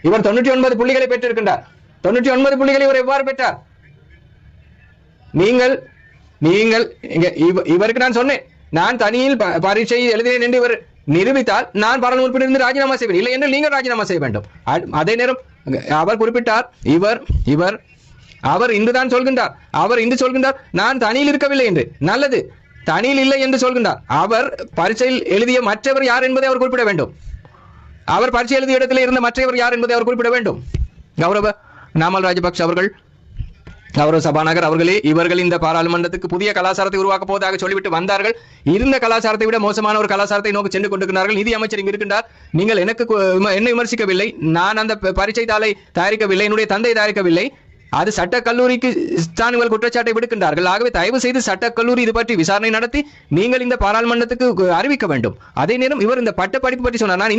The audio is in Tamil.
இவர் 99 புள்ளிகளை பெற்றிருக்கின்றார். 99 புள்ளிகளை இவர் எவ்வாறு பெற்றார்? நீங்கள் நீங்கள் இவருக்கு நான் சொன்னேன், நான் தனியில் பரீட்சை எழுதினேன் என்று இவர் நிரூபித்தால் நான் பாராளுமன்ற உறுப்பினரிலிருந்து ராஜினாமா செய்வேன். இல்லை என்று நீங்கள் ராஜினாமா செய்ய வேண்டும். அதே நேரம் அவர் குறிப்பிட்டார், அவர் இந்துதான் சொல்கின்றார். அவர் இந்து சொல்கின்றார் நான் தனியில் இருக்கவில்லை என்று. நல்லது, தனியில் இல்லை என்று சொல்கின்றார். அவர் பரீட்சையில் எழுதிய மற்றவர் யார் என்பதை அவர் குறிப்பிட வேண்டும். அவர் பரீட்சை எழுதிய இடத்தில் இருந்த மற்றவர் யார் என்பதை அவர் குறிப்பிட வேண்டும். கௌரவ நாமல் ராஜபக்ஷ அவர்கள், கௌரவ சபாநாயகர் அவர்களே, இவர்கள் இந்த பாராளுமன்றத்துக்கு புதிய கலாச்சாரத்தை உருவாக்கப் போவதாக சொல்லிவிட்டு வந்தார்கள். இருந்த கலாச்சாரத்தை விட மோசமான ஒரு கலாச்சாரத்தை நோக்கி சென்று கொண்டிருக்கிறார்கள். நிதி அமைச்சர் இங்கு இருக்கின்றார். நீங்கள் என்னை விமர்சிக்கவில்லை. நான் அந்த பரீட்சை தாளை தயாரிக்கவில்லை, என்னுடைய தந்தை தயாரிக்கவில்லை. அது சட்ட கல்லூரிக்கு ஸ்தானிகள் குற்றச்சாட்டை விடுக்கின்றார்கள். ஆகவே தயவு செய்து சட்டக்கல்லூரி இது பற்றி விசாரணை நடத்தி நீங்கள் இந்த பாராளுமன்றத்துக்கு அறிவிக்க வேண்டும். அதே நேரம் இவர் இந்த பட்ட படிப்பு பற்றி சொன்னார். நான்